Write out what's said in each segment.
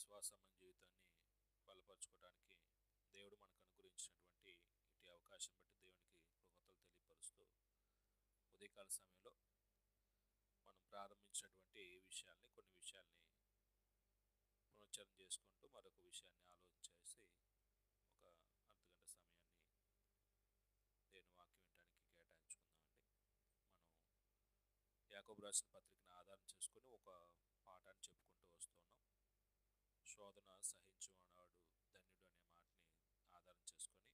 విశ్వాసమైన జీవితాన్ని బలపరచుకోవడానికి దేవుడు మనకు అనుగ్రహించినటువంటి ఇటు అవకాశం బట్టి దేవునికి కృతజ్ఞతలు తెలియపరుస్తూ ఉదయకాల సమయంలో మనం ప్రారంభించినటువంటి కొన్ని విషయాల్ని పునశ్చరణ చేసుకుంటూ మరొక విషయాన్ని ఆలోచించేసి ఒక అర్ధగంట సమయాన్ని దేవుని వాక్యం వినడానికి కేటాయించుకుందామండి. మనం యాకోబు రాసిన పత్రికను ఆధారం చేసుకుని ఒక పాఠాన్ని చెప్పుకుంటూ వస్తున్నాం. శోధన సహించువాడు ధన్యుడు అనే మాటని ఆధారం చేసుకొని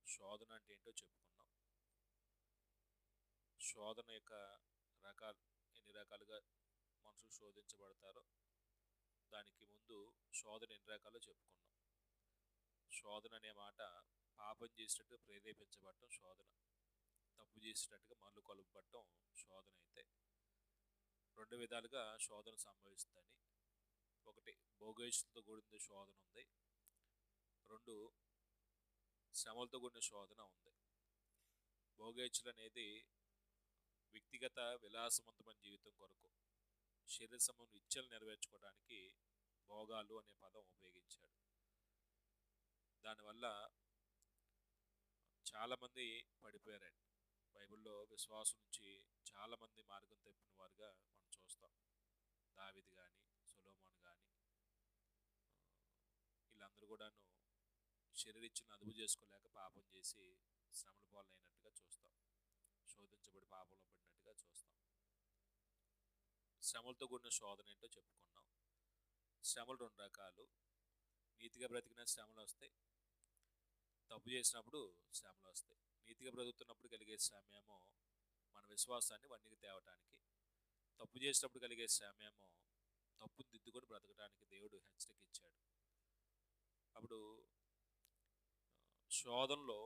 శోధన అంటే ఏంటో చెప్పుకున్నాం. శోధన యొక్క రకాలు, ఎన్ని రకాలుగా మనుషులు శోధించబడతారో దానికి ముందు శోధన ఎన్ని రకాలో చెప్పుకున్నాం. శోధన అనే మాట పాపం చేసినట్టుగా ప్రేరేపించబడటం శోధన, తప్పు చేసినట్టుగా మరలు కలుపబడటం శోధన. అయితే రెండు విధాలుగా శోధన సంభవిస్తుందని, ఒకటి భోగేషులతో కూడిన శోధన ఉంది, రెండు శ్రమలతో కూడిన శోధన ఉంది. భోగేచ్ఛలు అనేది వ్యక్తిగత విలాసవంతమైన జీవితం కొరకు శరీర సంబంధం ఇచ్చలు నెరవేర్చుకోవడానికి భోగాలు అనే పదం ఉపయోగించాడు. దానివల్ల చాలామంది పడిపోయారండి. బైబిల్లో విశ్వాసం నుంచి చాలామంది మార్గం తప్పిన వారుగా మనం చూస్తాం. దావీదు కానీ, సొలొమోను కానీ, వీళ్ళందరూ కూడాను శరీరిచ్ఛను అదుపు చేసుకోలేక పాపం చేసి శ్రమల పాలైనట్టుగా చూస్తాం, శోధించబడి పాపంలో పడినట్టుగా చూస్తాం. శ్రమలతో కూడిన శోధన ఏంటో చెప్పుకున్నాం. శ్రమలు రెండు రకాలు. నీతిగా బ్రతికిన శ్రమలు వస్తాయి, తప్పు చేసినప్పుడు శ్రమలు వస్తాయి. నీతిగా బ్రతుకుతున్నప్పుడు కలిగే శ్రమ ఏమో మన విశ్వాసాన్ని వన్నీకి తేవటానికి, తప్పు చేసినప్పుడు కలిగే శ్రమ ఏమో తప్పును దిద్దుకొని బ్రతకడానికి దేవుడు హెచ్చరిక ఇచ్చాడు. అప్పుడు శోధనలో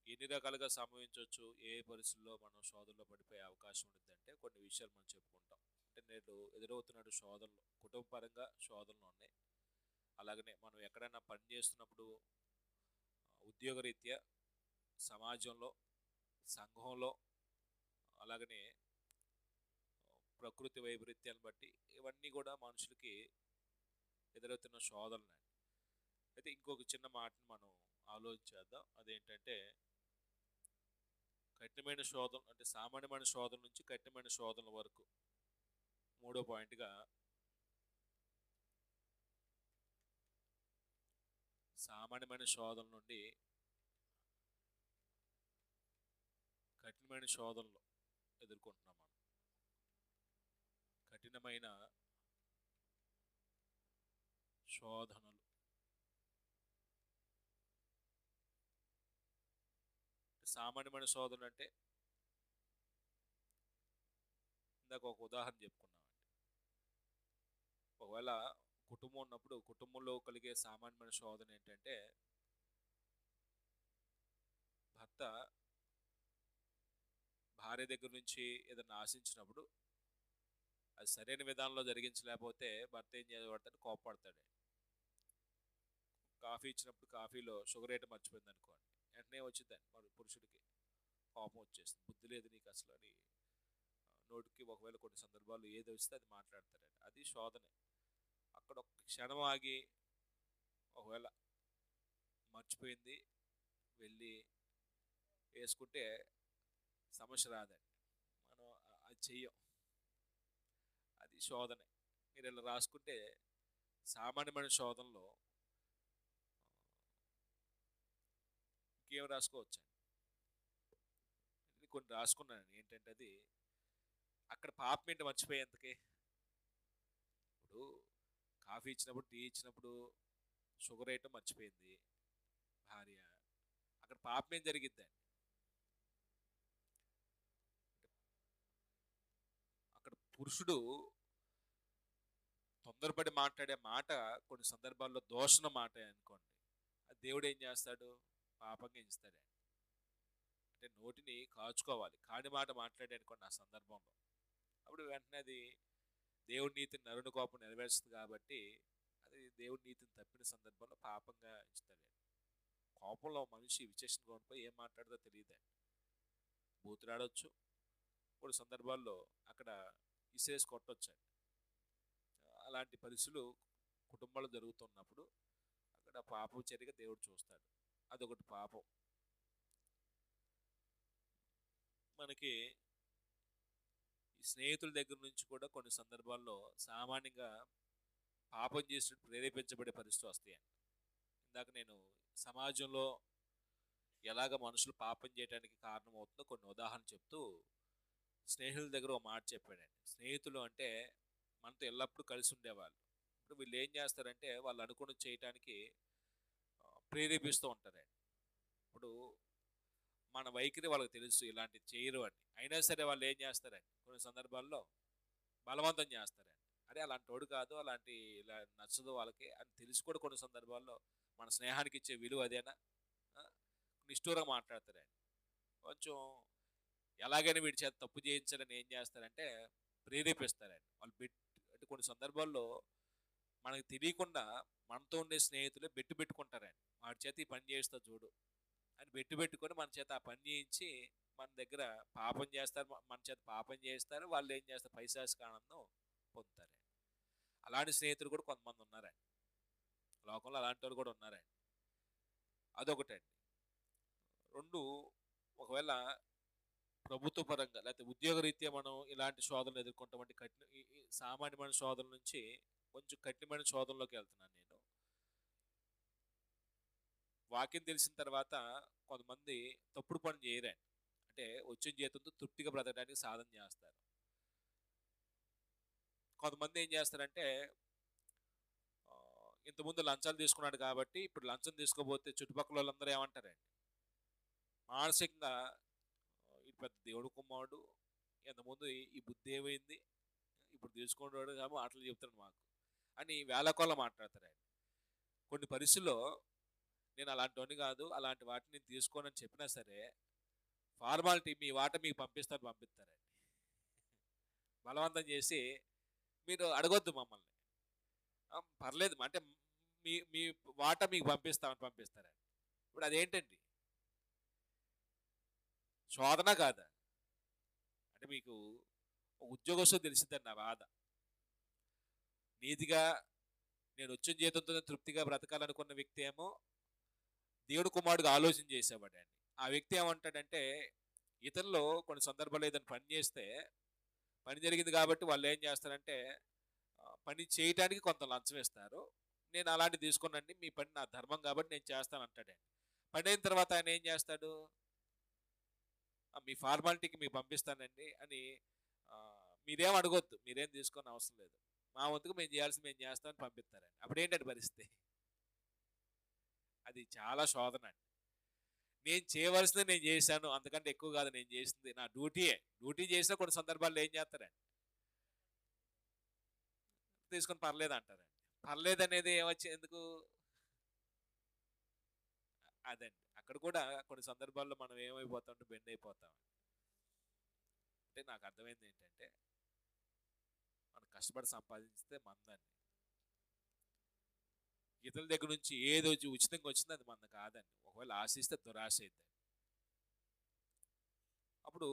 ఎన్ని రకాలుగా సంభవించవచ్చు, ఏ పరిస్థితుల్లో మనం శోధనలో పడిపోయే అవకాశం ఉంటుంది అంటే కొన్ని విషయాలు మనం చెప్పుకుంటాం. అంటే నేడు ఎదురవుతున్నట్టు శోధనలు కుటుంబపరంగా శోధనలు ఉన్నాయి. అలాగనే మనం ఎక్కడైనా పని చేస్తున్నప్పుడు ఉద్యోగరీత్యా, సమాజంలో, సంఘంలో, అలాగనే ప్రకృతి వైపరీత్యాలను బట్టి ఇవన్నీ కూడా మనుషులకి ఎదురవుతున్న శోధనలు. అయితే ఇంకొక చిన్న మాటను మనం ఆలోచించేద్దాం. అదేంటంటే కఠినమైన శోధన, అంటే సామాన్యమైన శోధన నుంచి కఠినమైన శోధనల వరకు. మూడో పాయింట్గా సామాన్యమైన శోధన నుండి కఠినమైన శోధనలు ఎదుర్కొంటున్నాం మనం. కఠినమైన శోధనలు, సామాన్యమైన శోధన అంటే ఇందాక ఒక ఉదాహరణ చెప్పుకున్నామండి. ఒకవేళ కుటుంబం ఉన్నప్పుడు కుటుంబంలో కలిగే సామాన్యమైన శోధన ఏంటంటే భర్త భార్య దగ్గర నుంచి ఏదైనా ఆశించినప్పుడు అది సరైన విధానంలో జరిగించలేకపోతే భర్త ఏం చేయబడతాడు, కోపపడతాడు. కాఫీ ఇచ్చినప్పుడు కాఫీలో షుగర్ ఐటమ్ మర్చిపోయింది అనుకోండి, వెంటనే వచ్చిందని మరి పురుషుడికి కోపం వచ్చేస్తుంది. బుద్ధి లేదు నీకు అసలు అని నోటికి ఒకవేళ కొన్ని సందర్భాల్లో ఏది వస్తే అది మాట్లాడతారండి. అది శోధనే. అక్కడ ఒక క్షణం ఆగి ఒకవేళ మర్చిపోయింది వెళ్ళి వేసుకుంటే సమస్య రాదండి. మనం అది చెయ్యం, అది శోధనే. మీరు ఇలా రాసుకుంటే సామాన్యమైన శోధనలో ఇంకేం రాసుకోవచ్చండి. కొన్ని రాసుకున్నాను. ఏంటంటే అది అక్కడ పాపం ఏంటి మర్చిపోయేంతకి. ఇప్పుడు కాఫీ ఇచ్చినప్పుడు, టీ ఇచ్చినప్పుడు షుగర్ ఐటమ్ మర్చిపోయింది భార్య, అక్కడ పాపం ఏం జరిగిద్దండి. అక్కడ పురుషుడు తొందరపడి మాట్లాడే మాట కొన్ని సందర్భాల్లో దోషణ మాట అనుకోండి, అది దేవుడు ఏం చేస్తాడు, పాపంగా ఎంచుతాడు. అంటే నోటిని కాచుకోవాలి, కాని మాట మాట్లాడే అనుకోండి ఆ సందర్భంలో, అప్పుడు వెంటనే అది దేవుడి నీతిని నరుని కోపం నెరవేరుస్తుంది. కాబట్టి అది దేవుడి నీతిని తప్పిన సందర్భంలో పాపంగా ఎంచుతాడు. కోపంలో మనిషి విచక్షణ కోల్పోయి ఏం మాట్లాడదో తెలియదండి. బూతులాడవచ్చు, కొన్ని సందర్భాల్లో అక్కడ ఇసేసి కొట్టొచ్చండి. అలాంటి పరిస్థితులు కుటుంబాలు జరుగుతున్నప్పుడు అక్కడ పాపం చర్యగా దేవుడు చూస్తాడు. అదొకటి పాపం. మనకి ఈ స్నేహితుల దగ్గర నుంచి కూడా కొన్ని సందర్భాల్లో సామాన్యంగా పాపం చేసినట్టు ప్రేరేపించబడే పరిస్థితి వస్తాయండి. ఇందాక నేను సమాజంలో ఎలాగ మనుషులు పాపం చేయడానికి కారణమవుతుందో కొన్ని ఉదాహరణ చెప్తూ స్నేహితుల దగ్గర ఒక మాట చెప్పాడండి. స్నేహితులు అంటే మనతో ఎల్లప్పుడూ కలిసి ఉండేవాళ్ళు. ఇప్పుడు వీళ్ళు ఏం చేస్తారంటే వాళ్ళు అనుకున్నది చేయటానికి ప్రేరేపిస్తూ ఉంటారండి. ఇప్పుడు మన వైఖరి వాళ్ళకి తెలుసు ఇలాంటివి చేయరు అని, అయినా సరే వాళ్ళు ఏం చేస్తారండి కొన్ని సందర్భాల్లో బలవంతం చేస్తారండి. అరే అలాంటి వాడు కాదు, అలాంటి ఇలా నచ్చదు వాళ్ళకి అని తెలిసి కూడా కొన్ని సందర్భాల్లో మన స్నేహానికి ఇచ్చే విలువ అదేనా, ఆ? నిష్ఠూరంగా మాట్లాడతారండి. కొంచెం ఎలాగైనా వీడి చేత తప్పు చేయించాలని ఏం చేస్తారంటే ప్రేరేపిస్తారండి. వాళ్ళు అంటే కొన్ని సందర్భాల్లో మనకు తెలియకుండా మనతో ఉండే స్నేహితులే పెట్టుకుంటారండి. వాడి చేత ఈ పని చేస్తా చూడు అని పెట్టుకొని మన చేత ఆ పని చేయించి మన దగ్గర పాపం చేస్తారు, మన చేత పాపం చేస్తారు. వాళ్ళు ఏం చేస్తారు, పైశాచిక ఆనందం పొందుతారండి. అలాంటి స్నేహితులు కూడా కొంతమంది ఉన్నారండి లోకంలో, అలాంటి వాళ్ళు కూడా ఉన్నారండి. అదొకటండి. రెండు, ఒకవేళ ప్రభుత్వ పరంగా లేకపోతే ఉద్యోగ రీత్యా మనం ఇలాంటి శోధనలు ఎదుర్కొంటామంటే ఈ సామాన్యమైన శోధనల నుంచి కొంచెం కఠినమైన శోధనలోకి వెళ్తున్నాను నేను. వాక్యం తెలిసిన తర్వాత కొంతమంది తప్పుడు పని చేయరండి. అంటే వచ్చిన జీతంతో తృప్తిగా బ్రతకడానికి సాధన చేస్తారు. కొంతమంది ఏం చేస్తారంటే ఇంతకుముందు లంచాలు తీసుకున్నాడు కాబట్టి ఇప్పుడు లంచం తీసుకోబోతే చుట్టుపక్కల వాళ్ళందరూ ఏమంటారండి, మానసికంగా ఈ పెద్ద దేవుడు కుమారుడు, ఇంతకుముందు ఈ బుద్ధి ఏమైంది, ఇప్పుడు తీసుకున్నాడు కాబట్టి మాటలు చెప్తాడు మాకు అని వేళకోళ మాట్లాడతారండి. కొన్ని పరిస్థితుల్లో నేను అలాంటి వాడిని కాదు, అలాంటి వాటిని నేను తీసుకోనని చెప్పినా సరే ఫార్మాలిటీ మీ వాట మీకు పంపిస్తారండి. బలవంతం చేసి మీరు అడగొద్దు మమ్మల్ని, పర్లేదు అంటే మీ వాట మీకు పంపిస్తారండి. ఇప్పుడు అదేంటండి, శోధన కాదా? అంటే మీకు ఉద్యోగస్తులు తెలిసిందండి నా బాధ. నీతిగా నేను వచ్చిన జీతంతో తృప్తిగా బ్రతకాలనుకున్న వ్యక్తి ఏమో దేవుడు కుమారుడుగా ఆలోచన చేసేవాడండి. ఆ వ్యక్తి ఏమంటాడంటే ఇతరులు కొన్ని సందర్భాల్లో ఏదైనా పని చేస్తే పని జరిగింది కాబట్టి వాళ్ళు ఏం చేస్తారంటే పని చేయటానికి కొంత లంచం ఇస్తారు, నేను అలాంటివి తీసుకున్నాండి, మీ పని నా ధర్మం కాబట్టి నేను చేస్తాను అంటాడండి. పని అయిన తర్వాత ఆయన ఏం చేస్తాడు, మీ ఫార్మాలిటీకి మీకు పంపిస్తానండి అని మీరేం అడగొద్దు, మీరేం తీసుకొని అవసరం లేదు, మా వంతుకు మేము చేయాల్సి మేము చేస్తామని పంపిస్తారండి. అప్పుడు ఏంటంటే పరిస్థితి, అది చాలా శోధన అండి. నేను చేయవలసింది నేను చేశాను, అంతకంటే ఎక్కువ కాదు నేను చేసింది, నా డ్యూటీ చేసినా కొన్ని సందర్భాల్లో ఏం చేస్తారండి తీసుకొని పర్లేదు అంటారండి. పర్లేదు అనేది ఏమొచ్చి ఎందుకు, అదండి అక్కడ కూడా కొన్ని సందర్భాల్లో మనం ఏమైపోతామంటే బెండ్ అయిపోతాం. అంటే నాకు అర్థమైంది ఏంటంటే మనం కష్టపడి సంపాదించితే మందండి, ఇతరుల దగ్గర నుంచి ఏది వచ్చి ఉచితంగా వచ్చింది అది మంద కాదండి. ఒకవేళ ఆశిస్తే దురాశ అవుతుంది. అప్పుడు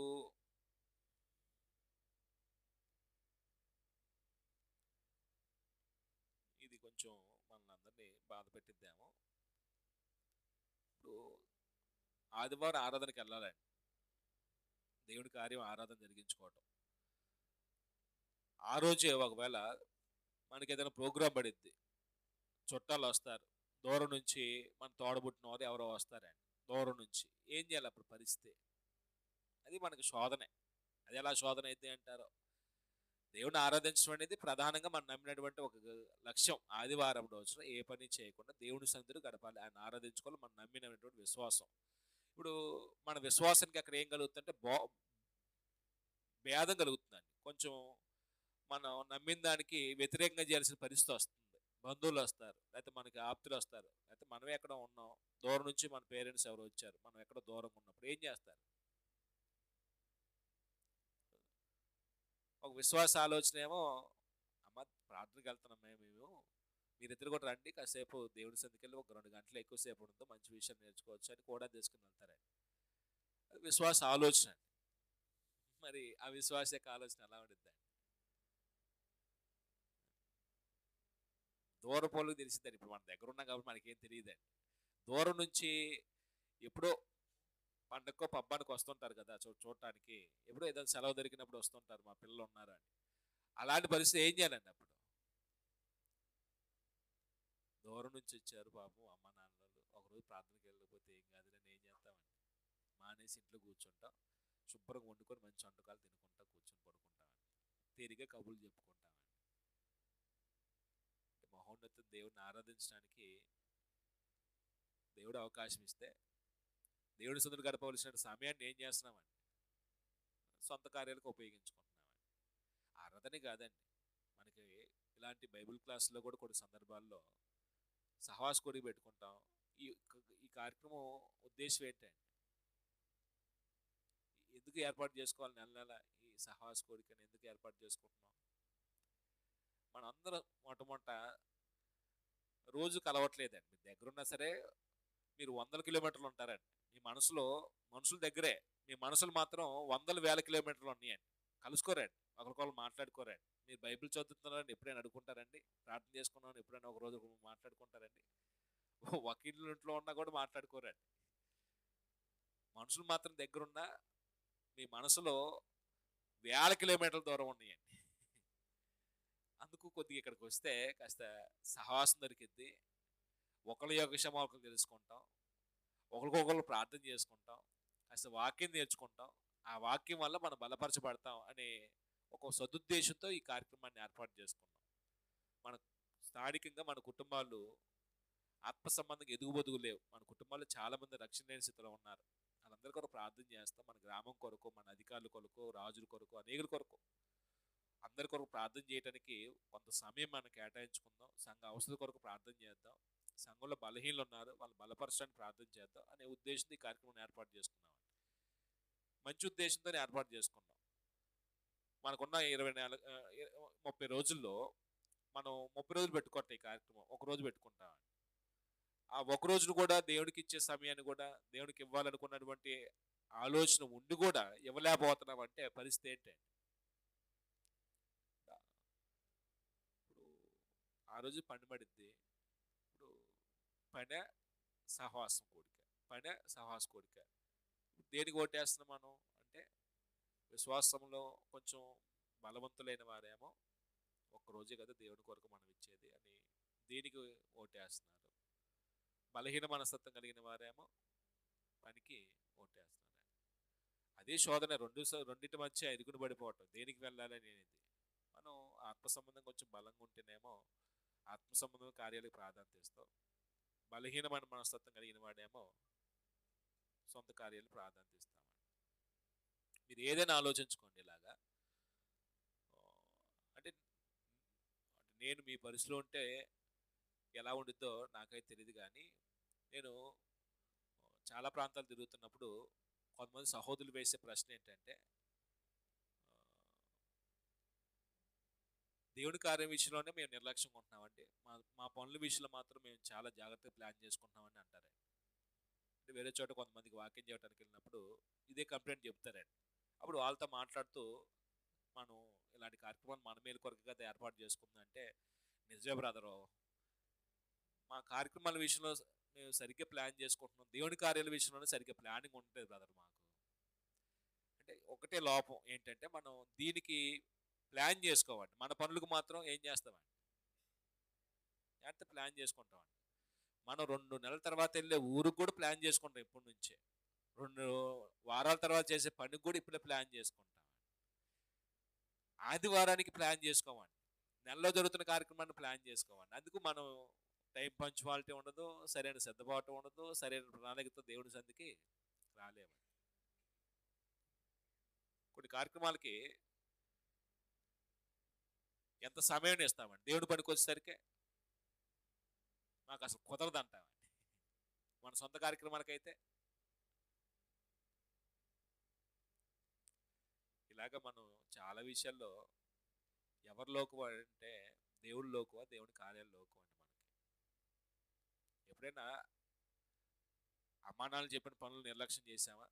ఇది కొంచెం మనల్ని అందరినీ బాధ పెట్టిద్దాము. ఇప్పుడు ఆదివారం ఆరాధనకి వెళ్ళాలండి, దేవుడి కార్యం ఆరాధన జరిగించుకోవటం. ఆ రోజే ఒకవేళ మనకి ఏదైనా ప్రోగ్రాం పడిద్ది, చుట్టాలు వస్తారు దూరం నుంచి, మన తోడబుట్టిన వారు ఎవరో వస్తారండి దూరం నుంచి, ఏం చేయాలి అప్పుడు పరిస్థితి, అది మనకి శోధనే. అది ఎలా శోధన అయితే అంటారో, దేవుని ఆరాధించడం అనేది ప్రధానంగా మనం నమ్మినటువంటి ఒక లక్ష్యం. ఆదివారం రోజున ఏ పని చేయకుండా దేవుని సన్నిధిలో గడపాలి, ఆయన ఆరాధించుకోవాలి, మనం నమ్మినటువంటి విశ్వాసం. ఇప్పుడు మన విశ్వాసానికి అక్కడ ఏం కలుగుతుందంటే భేదం కలుగుతుందండి. కొంచెం మనం నమ్మిన దానికి వ్యతిరేకంగా చేయాల్సిన పరిస్థితి వస్తుంది. బంధువులు వస్తారు, లేకపోతే మనకి ఆప్తులు వస్తారు, లేకపోతే మనమే ఎక్కడ ఉన్నాం, దూరం నుంచి మన పేరెంట్స్ ఎవరు వచ్చారు, మనం ఎక్కడ దూరంగా ఉన్నప్పుడు ఏం చేస్తారు, ఒక విశ్వాస ఆలోచన ఏమో అమ్మ ప్రార్థనకి వెళ్తున్నాం మేము, మీరిద్దరు కూడా రండి, కాసేపు దేవుడి సందికెళ్ళి ఒక 2 గంటలు ఎక్కువసేపు ఉండదు, మంచి విషయం నేర్చుకోవచ్చు అని కూడా తీసుకుని వెళ్తారండి. విశ్వాస ఆలోచన. మరి ఆ విశ్వాస యొక్క ఆలోచన ఎలా ఉండిద్దండి, దూరం పోలకు తెలిసిందండి. ఇప్పుడు మన దగ్గర ఉన్నాం కాబట్టి మనకేం తెలియదండి. దూరం నుంచి ఎప్పుడో పండక్కో పబ్బానికి వస్తుంటారు కదా చూడటానికి. ఎప్పుడో ఏదైనా సెలవు దొరికినప్పుడు వస్తుంటారు, మా పిల్లలు ఉన్నారు అని. అలాంటి పరిస్థితి ఏం చేయాలండి అప్పుడు? దూరం నుంచి వచ్చారు పాపం అమ్మ నాన్నలు, ఒకరోజు ప్రార్థనకి వెళ్ళకపోతే ఏం కాదులని ఏం చేస్తామండి, మానేసి ఇంట్లో కూర్చుంటాం, శుభ్రంగా వండుకొని మంచి వంటకాలు తినుకుంటా కూర్చొని పడుకుంటామండి, తీరిగా కబుర్లు చెప్పుకుంటామండి. మహోన్నత దేవుడిని ఆరాధించడానికి దేవుడు అవకాశం ఇస్తే దేవుడి సొంత గడపవలసిన సమయాన్ని ఏం చేస్తున్నామండి? సొంత కార్యాలకు ఉపయోగించుకుంటున్నామండి. ఆరాధనే కాదండి, మనకి ఇలాంటి బైబిల్ క్లాసులో కూడా కొన్ని సందర్భాల్లో సహవాస కొడికి పెట్టుకుంటాం. ఈ ఈ కార్యక్రమం ఉద్దేశం ఏంటండి? ఎందుకు ఏర్పాటు చేసుకోవాలి? నెల నెల ఈ సహవాస కోడికని ఎందుకు ఏర్పాటు చేసుకుంటున్నాం? మనందరం మొట్టమొదట రోజు కలవట్లేదండి. మీ దగ్గరున్నా సరే మీరు 100 కిలోమీటర్లు ఉంటారండి. మీ మనసులో మనుషుల దగ్గరే, మీ మనసులు మాత్రం 100,000 కిలోమీటర్లు ఉన్నాయండి. కలుసుకోరండి, ఒకరికొకరు మాట్లాడుకోరండి. మీరు బైబిల్ చదువుతున్నారని ఎప్పుడైనా అడుగుకుంటారండి? ప్రార్థన చేసుకున్నామని ఎప్పుడైనా ఒక రోజు మాట్లాడుకుంటారండి? వకీళ్ళ ఇంట్లో ఉన్నా కూడా మాట్లాడుకోరండి. మనుషులు మాత్రం దగ్గరున్నా మీ మనసులో 1000 కిలోమీటర్ల దూరం ఉన్నాయండి. అందుకు కొద్దిగా ఇక్కడికి వస్తే కాస్త సహవాసం దొరికిద్ది, ఒకరి యోగక్షేమం ఒకరు తెలుసుకుంటాం, ఒకరికొకరు ప్రార్థన చేసుకుంటాం, కాస్త వాక్యం నేర్చుకుంటాం, ఆ వాక్యం వల్ల మనం బలపరచబడతాం అనే ఒక సదుద్దేశంతో ఈ కార్యక్రమాన్ని ఏర్పాటు చేసుకున్నాం. మన స్థానికంగా మన కుటుంబాలు ఆత్మ సంబంధంగా ఎదుగుబొదుగు లేవు. మన కుటుంబాల్లో చాలా మంది రక్షణ లేని స్థితిలో ఉన్నారు. వాళ్ళందరి కొరకు ప్రార్థన చేస్తాం. మన గ్రామం కొరకు, మన అధికారుల కొరకు, రాజుల కొరకు, అనేకుల కొరకు, అందరి కొరకు ప్రార్థన చేయడానికి కొంత సమయం మనం కేటాయించుకుందాం. సంఘ అవసరం కొరకు ప్రార్థన చేద్దాం. సంఘంలో బలహీనలు ఉన్నారు, వాళ్ళు బలపరచడానికి ప్రార్థన చేద్దాం అనే ఉద్దేశంతో ఈ కార్యక్రమం ఏర్పాటు చేసుకున్నాం. మంచి ఉద్దేశంతో ఏర్పాటు చేసుకున్నాం. మనకున్న 30 రోజుల్లో మనం 30 రోజులు పెట్టుకుంటాం ఈ కార్యక్రమం, ఒక రోజు పెట్టుకుంటాం. ఆ ఒక రోజును కూడా దేవుడికి ఇచ్చే సమయాన్ని కూడా దేవుడికి ఇవ్వాలనుకున్నటువంటి ఆలోచన ఉండి కూడా ఇవ్వలేకపోతున్నాం అంటే పరిస్థితి ఏంటంటే, ఇప్పుడు ఆ రోజు పని పడిద్ది. ఇప్పుడు పనే సహవాసం కోడిక, పనే సహవాస కోడిక. దేనికి ఓటేస్తున్నాం మనం అంటే, విశ్వాసంలో కొంచెం బలవంతులైన వారేమో ఒక్కరోజే కదా దేవుని కొరకు మనం ఇచ్చేది అని దేనికి ఓటేస్తున్నారు. బలహీన మనస్తత్వం కలిగిన వారేమో పనికి ఓటేస్తున్నారు. అదే శోధన రెండింటి మధ్య ఎదుగుడు పడిపోవటం, దేనికి వెళ్ళాలి అనేది. మనం ఆత్మ సంబంధం కొంచెం బలంగా ఉంటేనేమో ఆత్మ సంబంధం కార్యాలకు ప్రాధాన్యత ఇస్తాం. బలహీనమైన మనస్తత్వం కలిగిన వాడేమో సొంత కార్యాలు ప్రాధాన్యత ఇస్తామండి. మీరు ఏదైనా ఆలోచించుకోండి ఇలాగా. అంటే నేను మీ పరిస్థితిలో ఉంటే ఎలా ఉండిద్దో నాకైతే తెలియదు, కానీ నేను చాలా ప్రాంతాలు తిరుగుతున్నప్పుడు కొంతమంది సహోదరులు వేసే ప్రశ్న ఏంటంటే, దేవుడి కార్యం విషయంలోనే మేము నిర్లక్ష్యంగా ఉంటున్నామండి, మా పనుల విషయంలో మాత్రం మేము చాలా జాగ్రత్తగా ప్లాన్ చేసుకుంటున్నామని అంటారండి. అంటే వేరే చోట కొంతమందికి వాక్యం చేయడానికి వెళ్ళినప్పుడు ఇదే కంప్లైంట్ చెప్తారండి. అప్పుడు వాళ్ళతో మాట్లాడుతూ, మనం ఇలాంటి కార్యక్రమాలు మన మేలు కొరకు కదా ఏర్పాటు చేసుకుందంటే, నిజమే బ్రదరు, మా కార్యక్రమాల విషయంలో మేము సరిగ్గా ప్లాన్ చేసుకుంటున్నాం, దేవుడి కార్యాల విషయంలోనే సరిగ్గా ప్లానింగ్ ఉంటుంది బ్రదర్ మాకు. అంటే ఒకటే లోపం ఏంటంటే, మనం దీనికి ప్లాన్ చేసుకోవాలి, మన పనులకు మాత్రం ఏం చేస్తామండి అంటే ప్లాన్ చేసుకుంటామండి. మనం 2 నెలల తర్వాత వెళ్ళే ఊరికి కూడా ప్లాన్ చేసుకుంటాం ఇప్పటి నుంచే. 2 వారాల తర్వాత చేసే పనికి కూడా ఇప్పుడే ప్లాన్ చేసుకుంటాం. ఆదివారానికి ప్లాన్ చేసుకోమండి, నెలలో జరుగుతున్న కార్యక్రమాన్ని ప్లాన్ చేసుకోమండి. అందుకు మనం టైం పంచువాలిటీ ఉండదు, సరైన సిద్ధపాటు ఉండదు, సరైన ప్రణాళికతో దేవుడి సంధికి రాలేము. కొన్ని కార్యక్రమాలకి ఎంత సమయాన్ని ఇస్తామండి, దేవుడి పనికి వచ్చేసరికి మాకు అసలు కుదరదు అంటామండి. మన సొంత కార్యక్రమాలకైతే ఇలాగ మనం చాలా విషయాల్లో ఎవరి లోకువ అంటే దేవుడి లోకువ, దేవుడి కార్యాల లోకువ అండి. మనకి ఎప్పుడైనా అమ్మానాలు చెప్పిన పనులు నిర్లక్ష్యం చేసామా?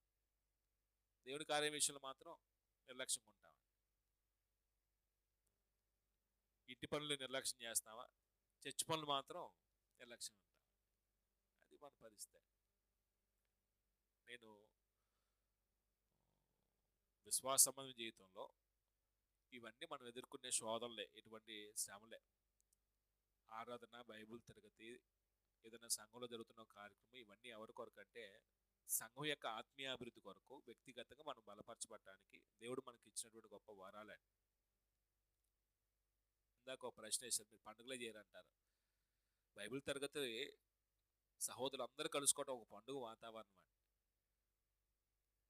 దేవుడి కార్యం విషయంలో మాత్రం నిర్లక్ష్యంగా ఉంటామా? ఇంటి పనులు నిర్లక్ష్యం చేస్తామా? చర్చ్ పనులు మాత్రం నిర్లక్ష్యం ఉంటాం. అది మన పరిస్థితి. నేను విశ్వాస సంబంధ జీవితంలో ఇవన్నీ మనం ఎదుర్కొనే శోధనలే, ఇటువంటి శ్రమలే. ఆరాధన, బైబిల్ తరగతి, ఏదైనా సంఘంలో జరుగుతున్న కార్యక్రమం, ఇవన్నీ ఎవరి కొరకు అంటే సంఘం యొక్క ఆత్మీయ అభివృద్ధి కొరకు, వ్యక్తిగతంగా మనం బలపరచబడటానికి దేవుడు మనకి ఇచ్చినటువంటి గొప్ప వరాలండి. ఇందాక ఒక ప్రశ్న వేశారు, మీరు పండుగలే చేయరంటారు. బైబిల్ తరగతి సహోదరులందరూ కలుసుకోవడం ఒక పండుగ వాతావరణం అండి.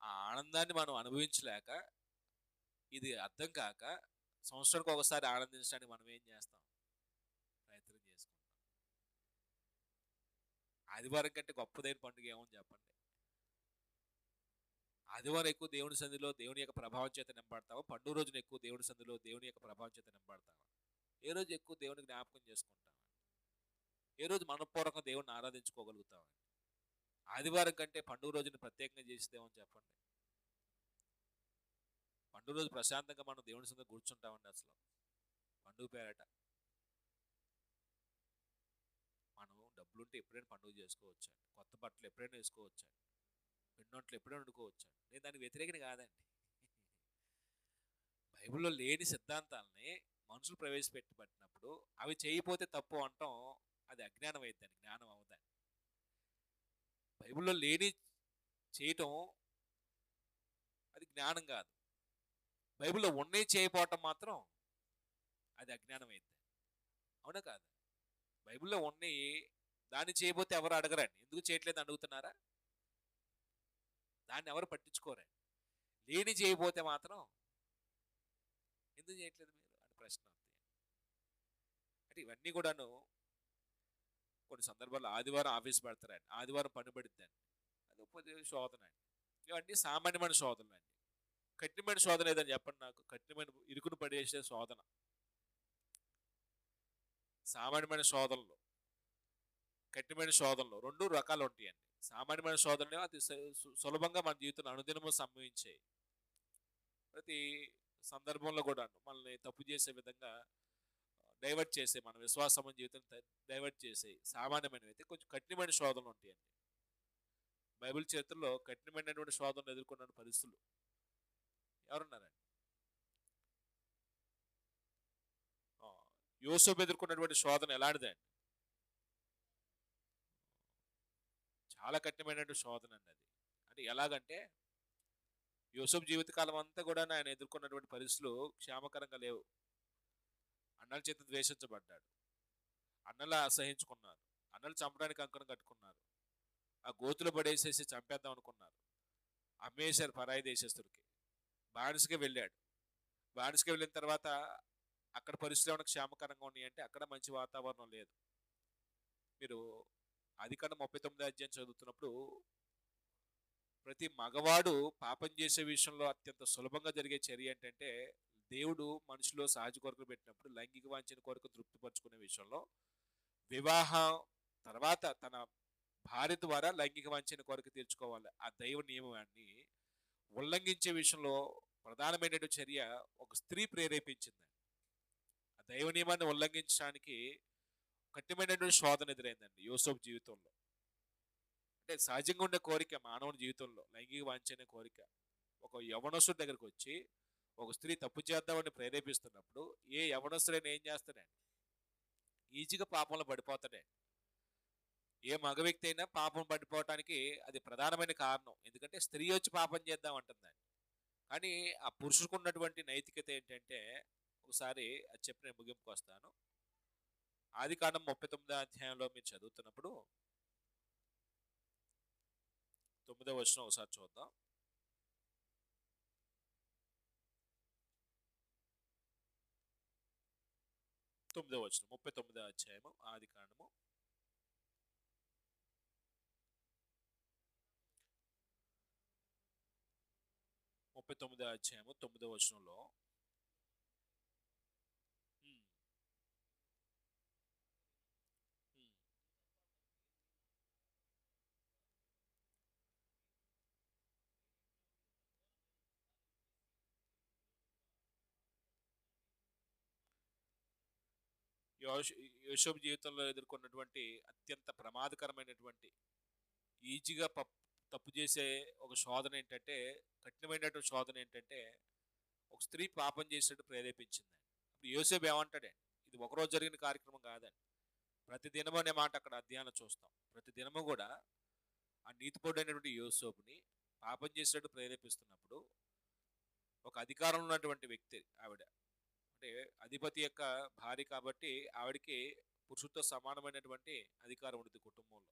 ఆ ఆనందాన్ని మనం అనుభవించలేక, ఇది అర్థం కాక, సంవత్సరానికి ఒకసారి ఆనందించడానికి మనం ఏం చేస్తాం? ప్రయత్నం చేసుకుంటాం. ఆదివారం కంటే గొప్పదైన పండుగ ఏమని చెప్పండి. ఆదివారం ఎక్కువ దేవుని సన్నిధిలో దేవుని యొక్క ప్రభావం చేత నింపడతావా? పండుగ రోజున ఎక్కువ దేవుని సన్నిధిలో దేవుని యొక్క ప్రభావం చేత నింపడతావా? ఏ రోజు ఎక్కువ దేవుని జ్ఞాపకం చేసుకుంటావా? ఏ రోజు మనపూర్వకంగా దేవుడిని ఆరాధించుకోగలుగుతావా? ఆదివారం కంటే పండుగ రోజున ప్రత్యేకంగా చేసేదేమని చెప్పండి. పండుగ రోజు ప్రశాంతంగా మనం దేవుని సన్నిధిలో కూర్చుంటామండి. అసలు పండుగ పేరట మనం డబ్బులుంటే ఎప్పుడైనా పండుగ చేసుకోవచ్చండి. కొత్త బట్టలు ఎప్పుడైనా వేసుకోవచ్చండి. పిండొంటలు ఎప్పుడైనా వండుకోవచ్చండి. నేను దానికి వ్యతిరేకం కాదండి. బైబిల్లో లేని సిద్ధాంతాలని మనుషులు ప్రవేశపెట్టబట్టినప్పుడు అవి చేయకపోతే తప్పు అంటాం, అది అజ్ఞానం అయిద్దండి, జ్ఞానం అవుదండి. బైబిల్లో లేని చేయటం అది జ్ఞానం కాదు. బైబిల్లో ఉన్నవి చేయకపోవటం మాత్రం అది అజ్ఞానం అయిద్ది. అవునా కాదు? బైబిల్లో ఉన్నవి దాన్ని చేయబోతే ఎవరు అడగరండి, ఎందుకు చేయట్లేదు అడుగుతున్నారా? దాన్ని ఎవరు పట్టించుకోరండి. లేని చేయబోతే మాత్రం ఎందుకు చేయట్లేదు మీరు అని ప్రశ్న వస్తాయి. అంటే ఇవన్నీ కూడాను కొన్ని సందర్భాల్లో ఆదివారం ఆఫీస్ పెడతారండి, ఆదివారం పని పడిద్దండి, అది ఉపదేశ శోధన అండి. ఇవన్నీ సామాన్యమైన శోధనలు అండి. కఠినమైన శోధన ఏదని చెప్పండి నాకు. కఠినమైన ఇరుకును పడేసే శోధన. సామాన్యమైన శోధనలు, కఠినమైన శోధనలు రెండు రకాలు ఉంటాయండి. సామాన్యమైన శోధనలు అతి సులభంగా మన జీవితంలో అనుదినము సంభవించాయి. ప్రతి సందర్భంలో కూడా మనల్ని తప్పు చేసే విధంగా డైవర్ట్ చేసే, మన విశ్వాసం జీవితం డైవర్ట్ చేసే సామాన్యమైనవి అయితే కొంచెం కఠినమైన శోధనలు ఉంటాయండి. బైబిల్ చరిత్రలో కఠినమైనటువంటి శోధనలు ఎదుర్కొన్న పరిస్థితులు ఎవరున్నారండి? యోసేపు ఎదుర్కొన్నటువంటి శోధన ఎలాంటిదండి? చాలా కఠినమైనటువంటి శోధన అండి అది. అంటే ఎలాగంటే యోసేపు జీవితకాలం అంతా కూడా ఆయన ఎదుర్కొన్నటువంటి పరిస్థితులు క్షేమకరంగా లేవు. అన్నల చేత ద్వేషించబడ్డాడు, అన్నలు అసహించుకున్నారు, అన్నలు చంపడానికి కంకణం కట్టుకున్నారు, ఆ గోతులు పడేసేసి చంపేద్దాం అనుకున్నారు, అమ్మేశారు పరాయి దేశస్తుడికి, బానిసకి వెళ్ళాడు. బానిసకి వెళ్ళిన తర్వాత అక్కడ పరిస్థితులు ఏమైనా క్షేమకరంగా ఉన్నాయి అంటే అక్కడ మంచి వాతావరణం లేదు. మీరు ఆదికాండం 39 అధ్యాయం చదువుతున్నప్పుడు ప్రతి మగవాడు పాపం చేసే విషయంలో అత్యంత సులభంగా జరిగే చర్య ఏంటంటే, దేవుడు మనిషిలో సహజ కొరకులు పెట్టినప్పుడు లైంగిక వాంఛన కొరకు తృప్తిపరచుకునే విషయంలో వివాహం తర్వాత తన భార్య ద్వారా లైంగిక వాంఛన కొరకు తీర్చుకోవాలి. ఆ దైవ నియమాన్ని ఉల్లంఘించే విషయంలో ప్రధానమైనటువంటి చర్య ఒక స్త్రీ ప్రేరేపించింది. ఆ దైవ నియమాన్ని ఉల్లంఘించడానికి కఠినమైనటువంటి శోధన ఎదురైందండి యోసేపు జీవితంలో. అంటే సహజంగా ఉండే కోరిక మానవుని జీవితంలో, లైంగిక వాంఛనే కోరిక. ఒక యవనస్తుడి దగ్గరకు వచ్చి ఒక స్త్రీ తప్పు చేద్దామని ప్రేరేపిస్తున్నప్పుడు ఏ యవనస్తుడైనా ఏం చేస్తాడండి? ఈజీగా పాపంలో పడిపోతాడే. ఏ మగ వ్యక్తి అయినా పాపం పడిపోవటానికి అది ప్రధానమైన కారణం. ఎందుకంటే స్త్రీ వచ్చి పాపం చేద్దాం అంటుందండి. కానీ ఆ పురుషులకు ఉన్నటువంటి నైతికత ఏంటంటే, ఒకసారి అది చెప్పి నేను ముగింపుకు వస్తాను. ఆదికాండం 39 అధ్యాయంలో మీరు చదువుతున్నప్పుడు 9వ వచనం ఒకసారి చూద్దాం. తొమ్మిదవ వచనం, 39వ అధ్యాయము ఆదికాండము. ముప్పై 39వ అధ్యాయము 9వ వచనంలో ఉమ్, ఉమ్, యోసేపు జీవితంలో ఎదుర్కొన్నటువంటి అత్యంత ప్రమాదకరమైనటువంటి ఈజీగా తప్పు చేసే ఒక శోధన ఏంటంటే, కఠినమైనటువంటి శోధన ఏంటంటే, ఒక స్త్రీ పాపం చేసినట్టు ప్రేరేపించింది. ఇప్పుడు యోసేపు ఏమంటాడే, ఇది ఒకరోజు జరిగిన కార్యక్రమం కాదండి. ప్రతి దినము అనే మాట అక్కడ అధ్యయనం చూస్తాం. ప్రతి దినము కూడా ఆ నీతిపరుడైనటువంటి యోసేపుని పాపం చేసినట్టు ప్రేరేపిస్తున్నప్పుడు ఒక అధికారంలో ఉన్నటువంటి వ్యక్తి ఆవిడ, అంటే అధిపతి యొక్క భార్య కాబట్టి ఆవిడకి పురుషుడితో సమానమైనటువంటి అధికారం ఉంటుంది కుటుంబంలో.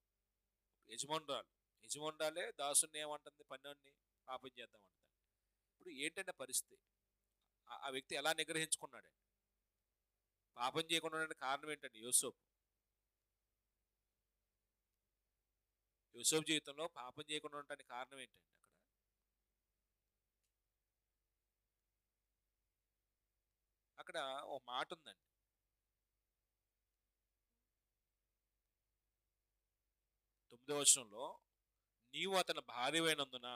యజమానురాలు, యజమానురాలే దాసుని ఏమంటుంది, పన్నోడిని పాపం చేద్దామంటుంది. ఇప్పుడు ఏంటంటే పరిస్థితి, ఆ వ్యక్తి ఎలా నిగ్రహించుకున్నాడు? పాపం చేయకుండా ఉండడానికి కారణం ఏంటండి? యోసేపు జీవితంలో పాపం చేయకుండా ఉండడానికి కారణం ఏంటండి? అక్కడ ఓ మాట ఉందండి. తొమ్మిదో వచనంలో, నీవు అతని భార్యమైనందున.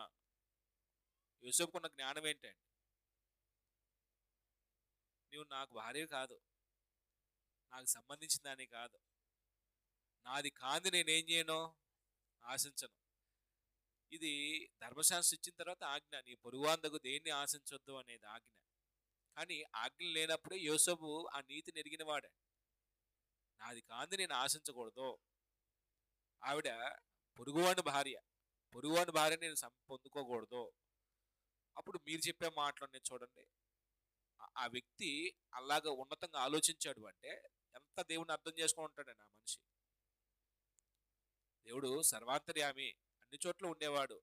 యోసేపుకున్న జ్ఞానం ఏంటండి? నీవు నాకు భార్య కాదు, నాకు సంబంధించిన దాని కాదు, నాది కాంది నేనేం చేయను, ఆశించను. ఇది ధర్మశాస్త్రం ఇచ్చిన తర్వాత ఆజ్ఞ, నీ పొరుగువాందకు దేన్ని ఆశించొద్దు అనేది ఆజ్ఞ. కానీ ఆజ్ఞ లేనప్పుడే యోసేపు ఆ నీతిని ఎరిగిన వాడే. నాది కాంది నేను ఆశించకూడదు. ఆవిడ పొరుగువాడి భార్య, పొరుగువాడి భార్య నేను పొందుకోకూడదు. అప్పుడు మీరు చెప్పే మాటలు చూడండి, ఆ వ్యక్తి అలాగా ఉన్నతంగా ఆలోచించాడు అంటే ఎంత దేవుని అర్థం చేసుకుని ఉంటాడండి ఆ మనిషి. దేవుడు సర్వాంతర్యామి, అన్ని చోట్ల ఉండేవాడు.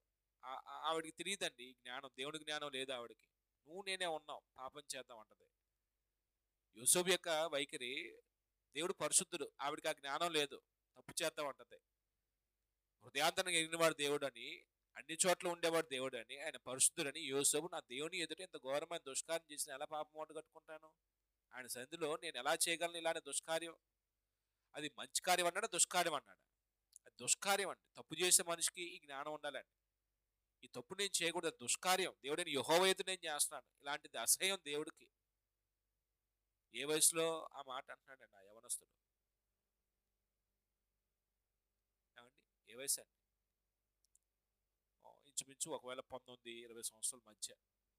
ఆవిడికి తెలియదండి జ్ఞానం, దేవుడి జ్ఞానం లేదు ఆవిడకి. నువ్వు నేనే ఉన్నావు, పాపం చేద్దాం అంటది. యోసేపు యొక్క వైఖరి, దేవుడు పరిశుద్ధుడు, ఆవిడికి ఆ జ్ఞానం లేదు, తప్పు చేద్దాం అంటది. హృదయాంతరం ఎగినవాడు దేవుడు అని, అన్ని చోట్ల ఉండేవాడు దేవుడు అని, ఆయన పరిశుద్ధుడని యోసేపు నా దేవుని ఎదుట ఇంత ఘోరమైన దుష్కార్యం చేసిన ఎలా పాపం మూట కట్టుకుంటాను? ఆయన సన్నిధిలో నేను ఎలా చేయగలను ఇలాంటి దుష్కార్యం? అది మంచి కార్యం అన్నాడు, దుష్కార్యం అన్నాడు. అది దుష్కార్యం అండి. తప్పు చేసే మనిషికి ఈ జ్ఞానం ఉండాలండి. ఈ తప్పు నేను చేయకూడదు, దుష్కార్యం, దేవుడిని యెహోవా ఎదుట నేను చేస్తున్నాను, ఇలాంటిది అసహ్యం దేవుడికి. ఏ వయసులో ఆ మాట అంటున్నాడండి ఆ యవనస్తుడు? ఏమండి, ఏ వయసు అండి? ఇంచుమించు ఒకవేళ 19-20 సంవత్సరాల మధ్య,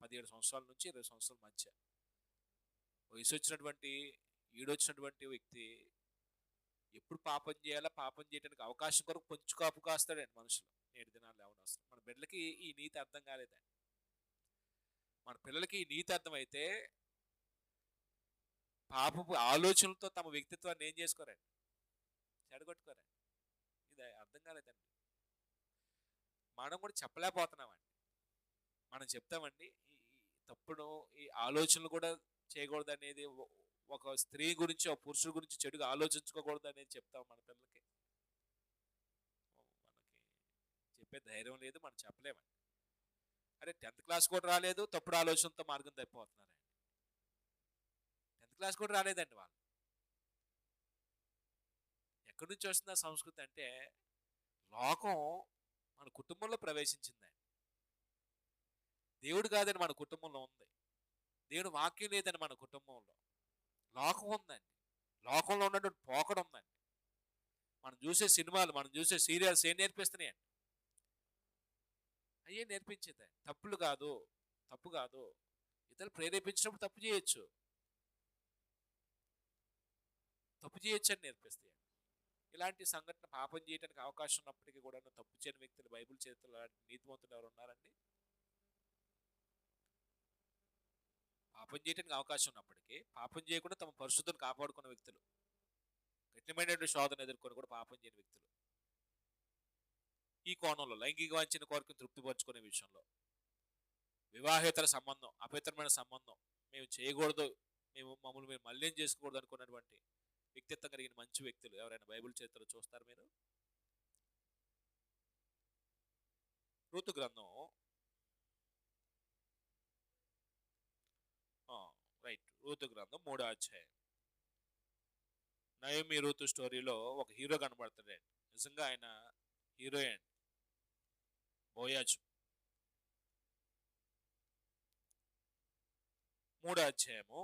17 సంవత్సరాల నుంచి 20 సంవత్సరాల మధ్య వయసు వచ్చినటువంటి ఈడొచ్చినటువంటి వ్యక్తి ఎప్పుడు పాపం చేయాలా, పాపం చేయడానికి అవకాశం కొరకు పొంచుకాపు కాస్తాడండి మనుషులు. నేటి దినాలు ఏమన్నా వస్తుంది, మన బిడ్డలకి ఈ నీతి అర్థం కాలేదండి. మన పిల్లలకి ఈ నీతి అర్థమైతే పాపపు ఆలోచనలతో తమ వ్యక్తిత్వాన్ని ఏం చేసుకోరండి, చెడగొట్టుకోరండి. ఇది అర్థం కాలేదండి. మనం కూడా చెప్పలేకపోతున్నామండి. మనం చెప్తామండి ఈ తప్పుడు ఈ ఆలోచనలు కూడా చేయకూడదు అనేది, ఒక స్త్రీ గురించి ఒక పురుషుడి గురించి చెడుగా ఆలోచించుకోకూడదు అనేది చెప్తాం మన పిల్లలకి. మనకి చెప్పే ధైర్యం లేదు, మనం చెప్పలేమండి. అరే 10th క్లాస్ కూడా రాలేదు, తప్పుడు ఆలోచనతో మార్గం తప్పిపోతున్నారండి. 10th క్లాస్ కూడా రాలేదండి వాళ్ళు. ఎక్కడి నుంచి వస్తుంది ఆ సంస్కృతి అంటే, లోకం మన కుటుంబంలో ప్రవేశించిందండి. దేవుడు కాదని మన కుటుంబంలో ఉంది, దేవుడు వాక్యం లేదని మన కుటుంబంలో, లోకం ఉందండి. లోకంలో ఉన్నటువంటి పోకడ ఉందండి. మనం చూసే సినిమాలు, మనం చూసే సీరియల్స్ ఏం నేర్పిస్తున్నాయండి? అయ్యే నేర్పించేది. తప్పులు కాదు, తప్పు కాదు. ఇతరులు ప్రేరేపించినప్పుడు తప్పు చేయొచ్చు, తప్పు చేయొచ్చు అని నేర్పిస్తాయి. ఇలాంటి సంఘటన పాపం చేయడానికి అవకాశం ఉన్నప్పటికీ కూడా తప్పు చేయని వ్యక్తులు బైబిల్ చేతులు నీతిమంతులు ఎవరు ఉన్నారండి? పాపం చేయడానికి అవకాశం ఉన్నప్పటికీ పాపం చేయకుండా తమ పరిశుద్ధులను కాపాడుకున్న వ్యక్తులు, కఠినమైనటువంటి శోధన ఎదుర్కొని కూడా పాపం చేయని వ్యక్తులు. ఈ కోణంలో లైంగిక వాంఛన కోరికను తృప్తిపరచుకునే విషయంలో, వివాహేతర సంబంధం, అపవిత్రమైన సంబంధం మేము చేయకూడదు, మమ్మల్ని మేము మల్యం చేసుకోకూడదు అనుకున్నటువంటి వ్యక్తిత్వం కలిగిన మంచి వ్యక్తులు ఎవరైనా బైబిల్ చరిత్రలో చూస్తారు మీరు? రూతు గ్రంథం, రైట్, రూతు గ్రంథం 3వ అధ్యాయం. నయోమి రూతు స్టోరీలో ఒక హీరో కనబడతాడు. నిజంగా ఆయన హీరోయిన్, బోయాజు. 3వ అధ్యాయము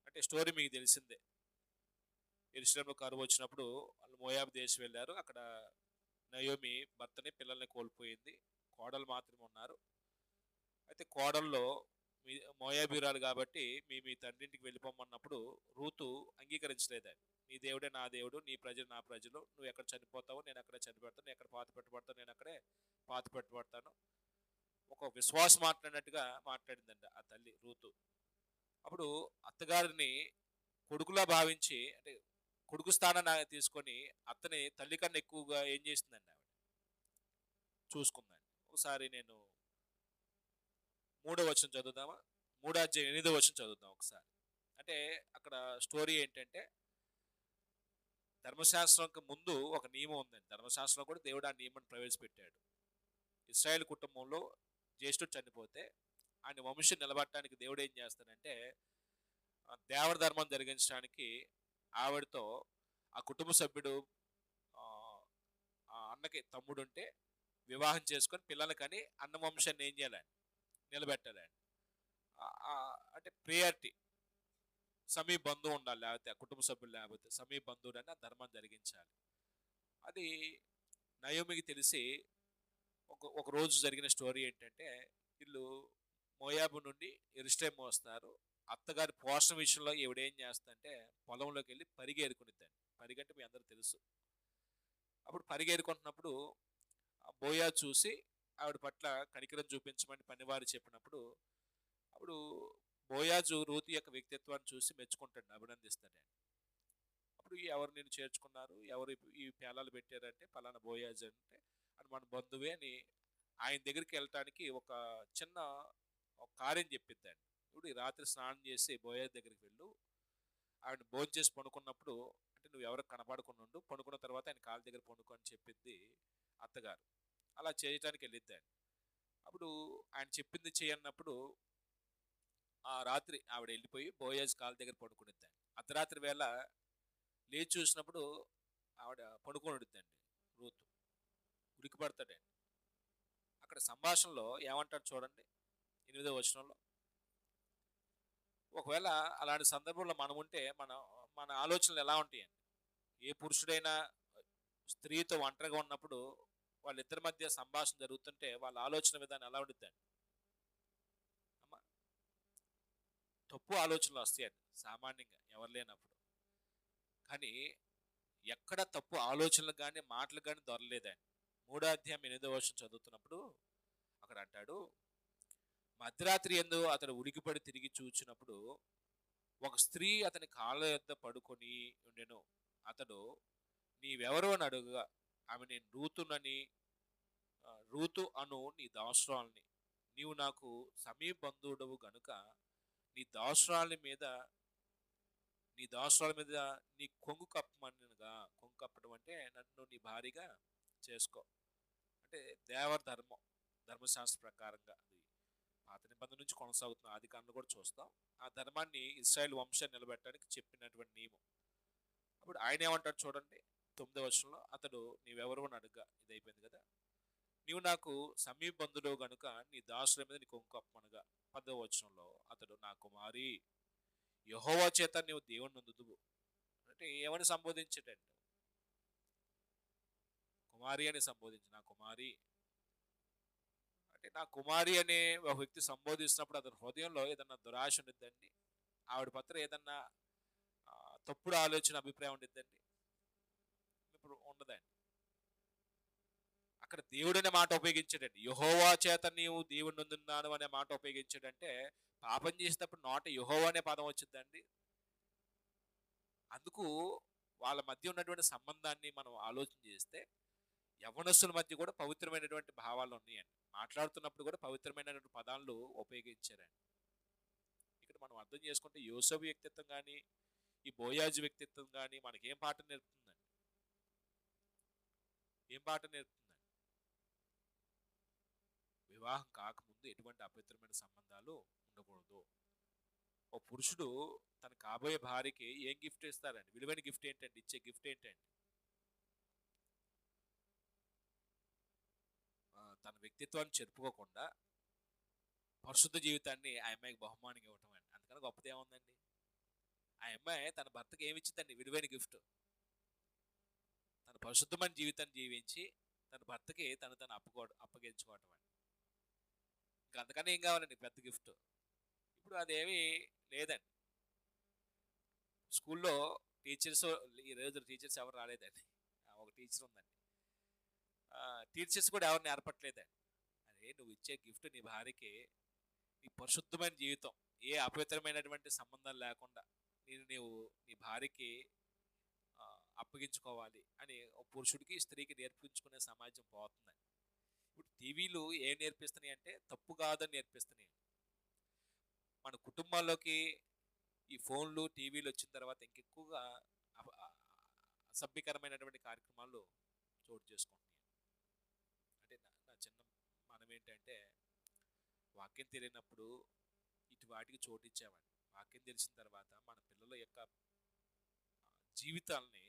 అంటే స్టోరీ మీకు తెలిసిందే. యెరూషలేములో కరువు వచ్చినప్పుడు వాళ్ళు మోయాబు దేశం వెళ్ళారు. అక్కడ నయోమి భర్తని పిల్లల్ని కోల్పోయింది. కోడలు మాత్రమే ఉన్నారు. అయితే కోడల్లో మీ మోయాబీరాలు కాబట్టి మీ తండ్రింటికి వెళ్ళిపోమన్నప్పుడు రూతు అంగీకరించలేదండి. నీ దేవుడే నా దేవుడు, నీ ప్రజలు నా ప్రజలు, నువ్వు ఎక్కడ చనిపోతావో నేను అక్కడే చనిపెడతాను, నువ్వు ఎక్కడ పాతి పెట్టబడతావు నేను అక్కడే పాతి పెట్టబడతాను. ఒక విశ్వాసం మాట్లాడినట్టుగా మాట్లాడిందండి ఆ తల్లి రూతు. అప్పుడు అత్తగారిని కొడుకులా భావించి, అంటే కొడుకు స్థానాన్ని తీసుకొని అత్తని తల్లి కన్నా ఎక్కువగా ఏం చేసిందండి ఆవిడ, చూసుకుందండి. ఒకసారి నేను 3వ వచనం చదువుదామా? 3వ అధ్యాయం 8వ వచనం చదువుదాం ఒకసారి. అంటే అక్కడ స్టోరీ ఏంటంటే, ధర్మశాస్త్రంకి ముందు ఒక నియమం ఉందండి. ధర్మశాస్త్రంలో కూడా దేవుడు ఆ నియమాన్ని ప్రవేశపెట్టాడు. ఇశ్రాయేల్ కుటుంబంలో జ్యేష్ఠుడు చనిపోతే ఆయన వంశం నిలబడటానికి దేవుడు ఏం చేస్తాడంటే, దేవర ధర్మం జరిగించడానికి ఆవిడతో ఆ కుటుంబ సభ్యుడు, ఆ ఆ అన్నకి తమ్ముడుంటే వివాహం చేసుకొని పిల్లలకని అన్న వంశాన్ని ఏం చేయాలండి, నిలబెట్టాలండి. అంటే ప్రియారిటీ సమీప బంధువు ఉండాలి, లేకపోతే ఆ కుటుంబ సభ్యులు లేకపోతే సమీప బంధువులని ఆ ధర్మం జరిగించాలి. అది నయోమికి తెలిసి ఒక రోజు జరిగిన స్టోరీ ఏంటంటే, వీళ్ళు మోయాబు నుండి యెరూషలేము వస్తారు. అత్తగారి పోషణ విషయంలో ఈవిడేం చేస్తుందంటే పొలంలోకి వెళ్ళి పరిగేరుకునిద్దండి. పరిగంటే మీ అందరూ తెలుసు. అప్పుడు పరిగేరుకుంటున్నప్పుడు బోయా చూసి ఆవిడ పట్ల కనికరం చూపించమని పనివారు చెప్పినప్పుడు, అప్పుడు బోయాజు రూతు యొక్క వ్యక్తిత్వాన్ని చూసి మెచ్చుకుంటాడు, అభినందిస్తాడు. అప్పుడు ఎవరు నేను చేర్చుకున్నారు, ఎవరు ఈ పేలాలు పెట్టారంటే పలానా బోయాజు అంటే, అని మన బంధువే అని ఆయన దగ్గరికి వెళ్ళటానికి ఒక చిన్న కార్యం చెప్పిద్దండి. ఇప్పుడు ఈ రాత్రి స్నానం చేసి బోయాజు దగ్గరికి వెళ్ళు, ఆవిడ భోజనం చేసి పడుకున్నప్పుడు అంటే నువ్వు ఎవరికి కనపడకుండా ఉండు, పడుకున్న తర్వాత ఆయన కాళ్ళ దగ్గర పడుకో అని చెప్పింది అత్తగారు. అలా చేయటానికి వెళ్ళిద్దాన్ని. అప్పుడు ఆయన చెప్పింది చేయన్నప్పుడు ఆ రాత్రి ఆవిడ వెళ్ళిపోయి బోయాజ్ కాళ్ళ దగ్గర పడుకునిద్దాన్ని. అర్ధరాత్రి వేళ లేచి చూసినప్పుడు ఆవిడ పడుకొని ఉండిద్దండి రూతు. ఉరికి పడతాడండి. అక్కడ సంభాషణలో ఏమంటాడు చూడండి, 8వ వచనంలో. ఒకవేళ అలాంటి సందర్భంలో మనం ఉంటే మన మన ఆలోచనలు ఎలా ఉంటాయండి? ఏ పురుషుడైనా స్త్రీతో ఒంటరిగా ఉన్నప్పుడు వాళ్ళిద్దరి మధ్య సంభాషణ జరుగుతుంటే వాళ్ళ ఆలోచన విధానం ఎలా ఉండిద్దండి? అమ్మా, తప్పు ఆలోచనలు వస్తాయండి సామాన్యంగా ఎవరు లేనప్పుడు. కానీ ఎక్కడ తప్పు ఆలోచనలు కానీ మాటలు కానీ దొరలేదండి. 3వ అధ్యాయం 8వ వచనం చదువుతున్నప్పుడు అక్కడ అంటాడు, మధ్యరాత్రి యందు అతడు ఉలికిపడి తిరిగి చూచినప్పుడు ఒక స్త్రీ అతని కాళ్ళ యొద్ద పడుకొని ఉండెను. అతడు నీవెవరో అని అడుగగా ఆమె నేను రూతు అను నీ దాసురాల్ని, నీవు నాకు సమీప బంధువుడవు గనుక నీ దాసురాలి మీద నీ కొంగు కప్పమనగా. కొంగు కప్పడం అంటే నన్ను నీ భార్యగా చేసుకో. అంటే దేవర ధర్మశాస్త్ర ప్రకారంగా అది పాత నిబంధన నుంచి కొనసాగుతున్న ఆది కాండంలో కూడా చూస్తాం. ఆ ధర్మాన్ని ఇశ్రాయేల్ వంశాన్ని నిలబెట్టడానికి చెప్పినటువంటి నియమం. అప్పుడు ఆయన ఏమంటాడు చూడండి, 9వ వచనంలో. అతడు నీవెవరు అని అడుగా, ఇది అయిపోయింది కదా, నీవు నాకు సమీప బంధువు గనుక నీ దాసుల మీద నీ కొంగు కప్పమనగా. 10వ వచనంలో అతడు నా కుమారి, యెహోవా చేత నీవు దేవుని నందుదువు. అంటే ఏమని సంబోధించేటండి? కుమారి అని సంబోధించి, నా కుమారి అంటే, నా కుమారి అనే ఒక వ్యక్తి సంబోధిస్తున్నప్పుడు అతని హృదయంలో ఏదన్నా దురాశ ఉండిద్దండి, ఆవిడ పత్ర ఏదన్నా తప్పుడు ఆలోచన అభిప్రాయం ఉండిద్దండి, ఇప్పుడు ఉండదండి. అక్కడ దేవుడు అనే మాట ఉపయోగించాడండి. యెహోవా చేత నీవు దేవుని నందున్నాను అనే మాట ఉపయోగించాడంటే, పాపం చేసేటప్పుడు నోట యెహోవా అనే పదం వచ్చిందండి. అందుకు వాళ్ళ మధ్య ఉన్నటువంటి సంబంధాన్ని మనం ఆలోచన చేస్తే యవ్వనస్తుల మధ్య కూడా పవిత్రమైనటువంటి భావాలు ఉన్నాయండి. మాట్లాడుతున్నప్పుడు కూడా పవిత్రమైనటువంటి పదాలు ఉపయోగించారండి. ఇక్కడ మనం అర్థం చేసుకుంటే యోసేపు వ్యక్తిత్వం కానీ ఈ బోయాజు వ్యక్తిత్వం కానీ మనకేం పాఠం నేర్పుతుందండి? ఏం పాఠం నేర్పుతుందండి? వివాహం కాకముందు ఎటువంటి అపవిత్రమైన సంబంధాలు ఉండకూడదు. ఓ పురుషుడు తన కాబోయే భార్యకి ఏం గిఫ్ట్ ఇస్తారండి? విలువైన గిఫ్ట్ ఏంటండి? ఇచ్చే గిఫ్ట్ ఏంటండి? తన వ్యక్తిత్వాన్ని చెరుపుకోకుండా పరిశుద్ధ జీవితాన్ని ఆ అమ్మాయికి బహుమానంగా ఇవ్వటం అండి. అందుకని గొప్పది ఏముందండి? ఆ అమ్మాయి తన భర్తకి ఏమి ఇచ్చిందండి? విలువైన గిఫ్ట్. తన పరిశుద్ధమైన జీవితాన్ని జీవించి తన భర్తకి తను అప్పగించుకోవటం అండి. ఇంకా అంతకన్నా ఏం కావాలండి పెద్ద గిఫ్ట్? ఇప్పుడు అదేమి లేదండి. స్కూల్లో టీచర్స్, ఈ రోజు టీచర్స్ ఎవరు రాలేదండి. ఒక టీచర్ ఉందండి. టీచర్స్ కూడా ఎవరు నేర్పట్లేదండి. అదే నువ్వు ఇచ్చే గిఫ్ట్ నీ భార్యకి నీ పరిశుద్ధమైన జీవితం, ఏ అపవిత్రమైనటువంటి సంబంధం లేకుండా నీవు నీ భార్యకి అప్పగించుకోవాలి అని ఒక పురుషుడికి స్త్రీకి నేర్పించుకునే సమాజం పోతుందండి. ఇప్పుడు టీవీలు ఏం నేర్పిస్తున్నాయి అంటే తప్పు కాదని నేర్పిస్తున్నాయి. మన కుటుంబాల్లోకి ఈ ఫోన్లు టీవీలు వచ్చిన తర్వాత ఇంకెక్కువగా అసభ్యకరమైనటువంటి కార్యక్రమాలు చోటు చేసుకుంటున్నాయి. అంటే నా చిన్న మనం ఏంటంటే వాక్యం తెలియనప్పుడు ఇటు వాటికి చోటు ఇచ్చామండి. వాక్యం తెలిసిన తర్వాత మన పిల్లల యొక్క జీవితాలని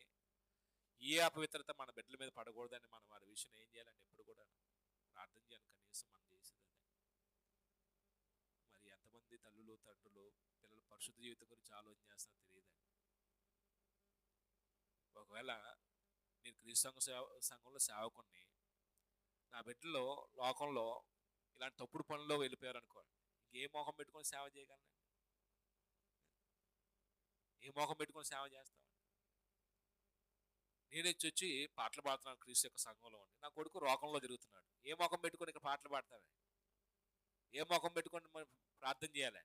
ఏ అపవిత్రత మన బిడ్డల మీద పడకూడదని మనం వారి విషయం ఏం చేయాలంటే ఎప్పుడు కూడా ప్రార్థన చేయాలి. కనీసం మనం చేసేది మరి ఎంతమంది తల్లులు తండ్రులు పిల్లల పరిశుద్ధ జీవితం గురించి ఆలోచన చేస్తారో తెలియదండి. ఒకవేళ నేను క్రీస్తు సంఘంలో సేవకుని, నా బిడ్డలో లోకంలో ఇలాంటి తప్పుడు పనుల్లో వెళ్ళిపోయారు అనుకోండి, ఏ మోహం పెట్టుకొని సేవ చేయగలను? ఏ మోహం పెట్టుకొని సేవ చేస్తామండి? నేను వచ్చి పాటలు పాడుతున్నాను క్రీస్తు యొక్క సంఘంలో ఉండి, నా కొడుకు రోకంలో తిరుగుతున్నాడు. ఏ మోహం పెట్టుకొని ఇక్కడ పాటలు పాడతాడు? ఏ మోహం పెట్టుకొని మనం ప్రార్థన చేయాలి?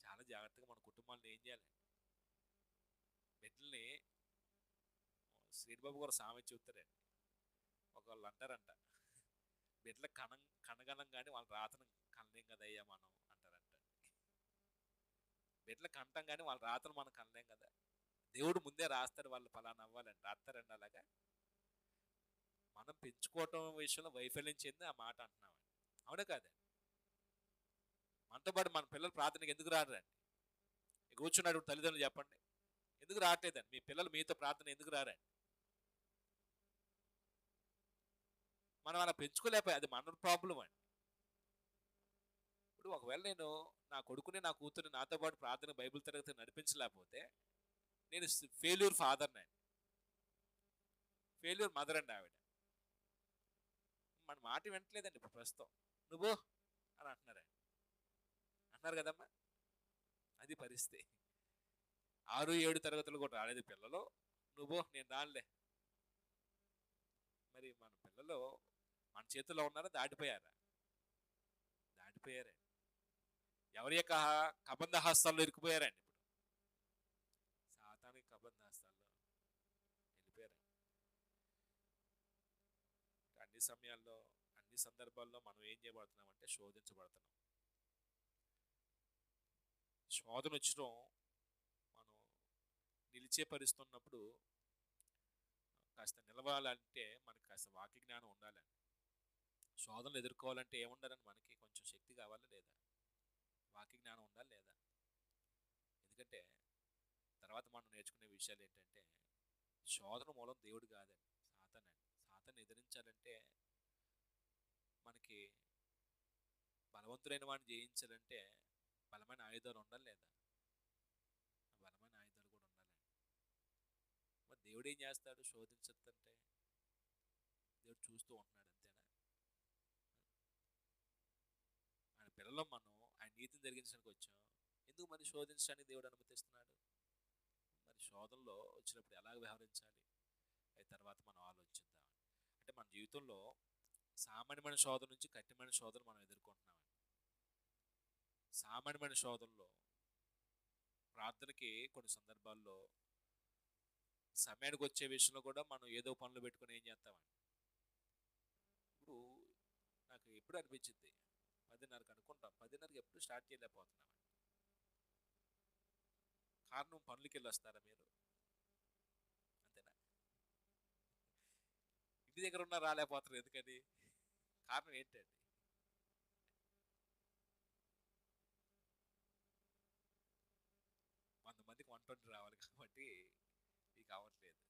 చాలా జాగ్రత్తగా మన కుటుంబాలను ఏం చేయాలి? బిడ్డల్ని శ్రీబాబు గారు సామెత చెబుతారండి. ఒకళ్ళు అంటారంట, బిడ్డల కనగనం కానీ వాళ్ళ రాతను కనలేం కదయ్యా మనం అంటారంట. బిడ్డల కంటాం కానీ వాళ్ళ రాతను మనం కనలేం కదా. దేవుడు ముందే రాస్తాడు వాళ్ళు ఫలానా అవ్వాలని, రాస్తారండి. అలాగా మనం పెంచుకోవటం విషయంలో వైఫల్యం చెంది ఆ మాట అంటున్నామండి. అవునా కాదండి? మనతో పాటు మన పిల్లలు ప్రార్థనకి ఎందుకు రారండి? కూర్చున్నాడు తల్లిదండ్రులు చెప్పండి, ఎందుకు రావట్లేదండి? మీ పిల్లలు మీతో ప్రార్థన ఎందుకు రారండి? మనం అలా పెంచుకోలేకపోయి, అది మన ప్రాబ్లం అండి. ఇప్పుడు ఒకవేళ నేను నా కొడుకుని నా కూతుర్ని నాతో పాటు ప్రార్థన బైబిల్ తరగతి నడిపించలేకపోతే నేను ఫెయిల్యూర్ ఫాదర్ని అండి, ఫెయిల్యూర్ మదర్ అండి ఆవిడ. మన మాట వినట్లేదండి ఇప్పుడు ప్రస్తుతం. నువ్వు అని అంటున్నారు కదమ్మా. అది పరిస్థితి. 6, 7 తరగతులు కూడా రాలేదు పిల్లలు, నువ్వు నేను రానులే. మరి మన పిల్లలు మన చేతుల్లో ఉన్నారా, దాటిపోయారా? దాటిపోయారండి. ఎవరి యొక్క కబంధ హస్తాల్లో ఇరుక్కుపోయారండి. ఇప్పుడు సాతానికి కబంధ హస్తాల్లో వెళ్ళిపోయారండి. అన్ని సమయాల్లో అన్ని సందర్భాల్లో మనం ఏం చేయబడుతున్నామంటే శోధించబడుతున్నాం. శోధన వచ్చడం మనం నిలిచే పరిస్తున్నప్పుడు కాస్త నిలవాలంటే మనకి కాస్త వాక్య జ్ఞానం ఉండాలండి. శోధనలు ఎదుర్కోవాలంటే ఏముండాలని మనకి కొంచెం శక్తి కావాలా లేదా? వాక్య జ్ఞానం ఉండాలి లేదా? ఎందుకంటే తర్వాత మనం నేర్చుకునే విషయాలు ఏంటంటే శోధన మూలం దేవుడు కాదండి, సాతానండి. సాతాన్ని ఎదిరించాలంటే మనకి బలవంతుడైన వాడిని జయించాలంటే బలమైన ఆయుధాలు ఉండాలి లేదా? బలమైన ఆయుధాలు కూడా ఉండాలండి. మరి దేవుడు ఏం చేస్తాడు? శోధించద్దంటే దేవుడు చూస్తూ ఉంటున్నాడు అంతేనా? ఆయన పిల్లలు మనం ఆయన నీతిని జరిగించడానికి వచ్చాం, ఎందుకు మరి శోధించడానికి దేవుడు అనుమతిస్తున్నాడు? మరి శోధనలో వచ్చినప్పుడు ఎలా వ్యవహరించాలి అది తర్వాత మనం ఆలోచిద్దాం. అంటే మన జీవితంలో సామాన్యమైన శోధన నుంచి కఠినమైన శోధన మనం ఎదుర్కొంటున్నామండి. సామాన్యమైన శోధనలో ప్రార్థనకి కొన్ని సందర్భాల్లో సమయానికి వచ్చే విషయంలో కూడా మనం ఏదో పనులు పెట్టుకుని ఏం చేస్తామండి. ఇప్పుడు నాకు ఎప్పుడు అనిపించింది 10:30కి అనుకుంటాం, 10:30కి ఎప్పుడు స్టార్ట్ చేయలేకపోతున్నామండి. కారణం పనులకి వెళ్ళి వస్తారా మీరు? అంతేనా? ఇంటి దగ్గర ఉన్నా రాలేకపోతారు ఎందుకని? కారణం ఏంటండి? కొంతమందికి 120 రావాలి కాబట్టి మీకు అవ్వట్లేదు.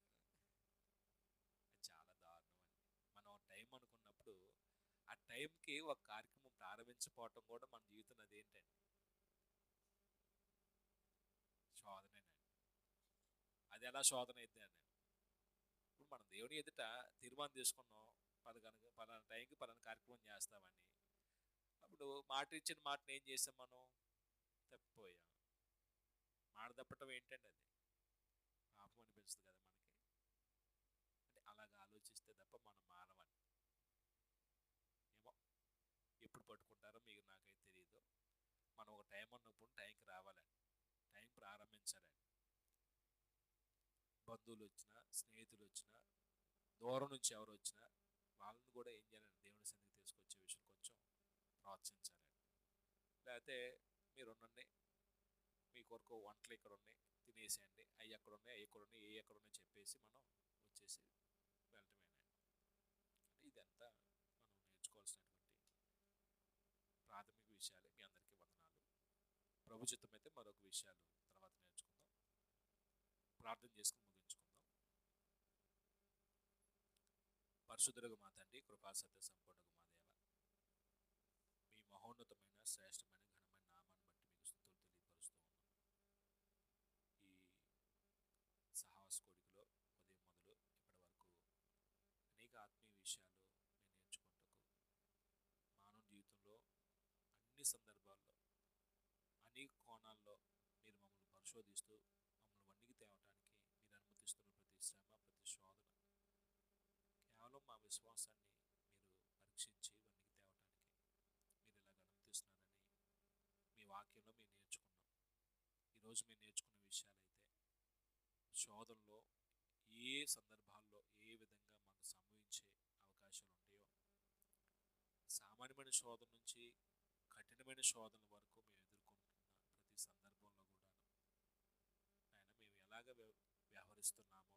చాలా దారుణం అండి. మనం టైం అనుకున్నప్పుడు ఆ టైంకి ఒక కార్యక్రమం ప్రారంభించకపోవటం కూడా మన జీవితం అదేంటండి. అది ఎలా శోధన అయితే అని ఇప్పుడు మనం దేవుని ఎదుట తీర్మానం తీసుకున్నాం, పలానా టైంకి పలానా కార్యక్రమం చేస్తామని. అప్పుడు మాట ఇచ్చిన మాటను ఏం చేసాం మనం? తప్పిపోయాం. మాట తప్పటం ఏంటండి? అది పాపం అనిపిస్తుంది కదా మనకి. అంటే అలాగ ఆలోచిస్తే తప్ప మనం మారమని. ఏమో ఎప్పుడు పట్టుకుంటారో మీకు నాకైతే తెలియదు. మనం ఒక టైం ఉన్నప్పుడు టైంకి రావాలండి, టైం ప్రారంభించాలండి. బంధువులు వచ్చినా, స్నేహితులు వచ్చినా, దూరం నుంచి ఎవరు వచ్చినా వాళ్ళని కూడా ఏం చేయాలండి? దేవుని సన్నిధికి తీసుకొచ్చే విషయం కొంచెం ప్రోత్సహించాలండి. లేకపోతే మీరు ఉండండి, మీ కొరకు వంటలు ఇక్కడ ఉన్నాయి తినేసేయండి, అవి ఎక్కడ ఉన్నాయి, అవి ఎక్కడ ఉన్నాయి, ఏ ఎక్కడ ఉన్నాయి చెప్పేసి మనం వచ్చేసి వెళ్ళటమేనండి. అంటే ఇదంతా మనం నేర్చుకోవాల్సినటువంటి ప్రాథమిక విషయాలే. మీ అందరికీ వందనాలు. ప్రభు చిత్తం అయితే మరొక విషయాలు తర్వాత నేర్చుకుందాం. ప్రార్థన చేసుకుని ముగించుకుందాం. పరిశుద్ధుడగు మా తండ్రి, కృపా సత్య సంపూర్ణగు మా దేవ, మీ మహోన్నతమైన శ్రేష్టమైన ఘనమైన నామాన్ని బట్టి మీకు స్తుతులు తెలియపరుస్తూ ఉన్నాం. ఈ సహవాస కోడికలో ఉదయం మొదలు ఇప్పటి వరకు అనేక ఆత్మీయ విషయాలు మేము నేర్చుకుంటూ మానవ జీవితంలో అన్ని సందర్భాల్లో అనేక కోణాల్లో మీరు మమ్మల్ని పరిశోధిస్తూ మమ్మల్ని వన్నికి తేవటానికి మీరు అనుమతిస్తున్న ప్రతి శ్రమ, ప్రతి శోధన కేవలం మా విశ్వాసాన్ని మీరు పరీక్షించి వన్నికి తేవటానికి మీరు ఇలాగ అనుమతిస్తున్నారని మీ వాక్యంలో మేము నేర్చుకున్నాం. ఈరోజు మేము నేర్చుకున్న విషయాలైతే శోధనలో ఏ సందర్భాల్లో ఏ విధంగా మాకు సంభవించే అవకాశాలు ఉంటాయో, సామాన్యమైన శోధన నుంచి కఠినమైన శోధనల వరకు మేము ఎదుర్కొంటున్న ప్రతి సందర్భంలో కూడా ఆయన మేము ఎలాగ వ్యవహరిస్తున్నామో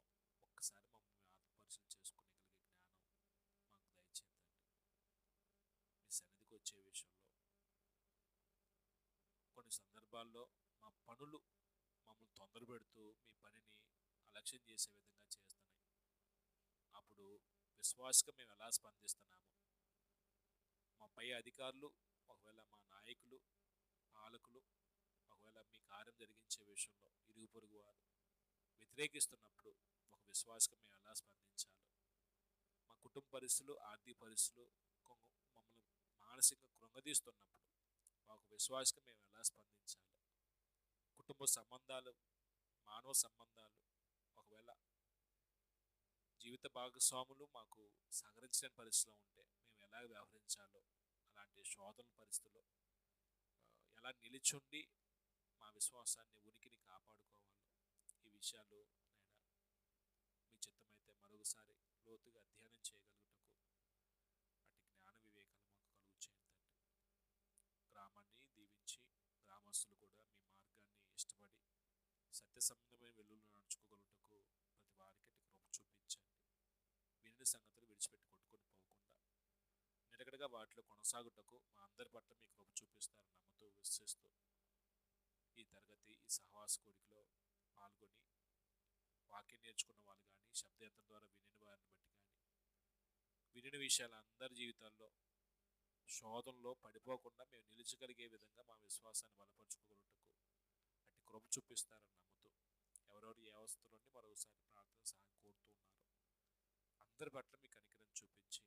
ఒక్కసారి మమ్మల్ని ఆత్మపరిశీలన చేసుకునేగలిగే జ్ఞానం మాకు దయచేయండి. మీ సన్నిధికి వచ్చే విషయంలో కొన్ని సందర్భాల్లో మా పనులు మమ్మల్ని తొందర పెడుతూ మీ పనిని అలక్ష్యం చేసే విధంగా చేస్తున్నాయి. అప్పుడు విశ్వాసంగా మేము ఎలా స్పందిస్తున్నామో, మా పై అధికారులు, ఒకవేళ మా నాయకులు, పాలకులు ఒకవేళ మీ కార్యం జరిగించే విషయంలో ఇరుగు పొరుగు వారు వ్యతిరేకిస్తున్నప్పుడు ఒక విశ్వాసంగా మేము ఎలా స్పందించాలో, మా కుటుంబ పరిస్థితులు, ఆర్థిక పరిస్థితులు మమ్మల్ని మానసికంగా కృంగదీస్తున్నప్పుడు ఒక విశ్వాసంగా మేము ఎలా స్పందించాలో, కుటుంబ సంబంధాలు, మానవ సంబంధాలు, ఒకవేళ జీవిత భాగస్వాములు మాకు సహకరించిన పరిస్థితిలో ఉంటే మేము ఎలా వ్యవహరించాలో, అలాంటి శోధన పరిస్థితుల్లో ఎలా నిలిచుండి మా విశ్వాసాన్ని, ఉనికిని కాపాడుకోవాలో ఈ విషయాలు నైనా మీ చిత్తమైతే మరొకసారి లోతుగా అధ్యయనం చేయగలుగుటకు అటు జ్ఞాన వివేకాలు మాకు కలుగు చేయండి. గ్రామాన్ని దీవించి గ్రామస్తులు కూడా మీ మార్గాన్ని ఇష్టపడి సత్య సంబంధమైన వెలుగులో నడుచుకోగలుగుటకు ప్రతి వారికి కృప చూపించండి. వినిన సంగతులు విడిచిపెట్టి కొట్టుకొని పోకుండా నిలకడగా వాటిలో కొనసాగుటకు మా అందరి పట్ల మీ కృప చూపిస్తారని నమ్ముతూ విశ్వసిస్తూ ఈ తరగతి, ఈ సహవాస కోడికలో పాల్గొని వాక్యం నేర్చుకున్న వాళ్ళు కానీ, శబ్దయంత్రం ద్వారా వినిన వారిని బట్టి కానీ, వినిన విషయాలు అందరి జీవితాల్లో శోధనలో పడిపోకుండా మేము నిలిచగలిగే విధంగా మా విశ్వాసాన్ని బలపరుచుకోగలుగుటకు అట్టి కృప చూపిస్తారని నమ్ముతూ ఎవరెవరు ఏ అవస్థలోని మరొకసారి ప్రార్థన సహాయం కోరుతూ ఉన్నారో అందరి పట్ల మీ కనికరం చూపించి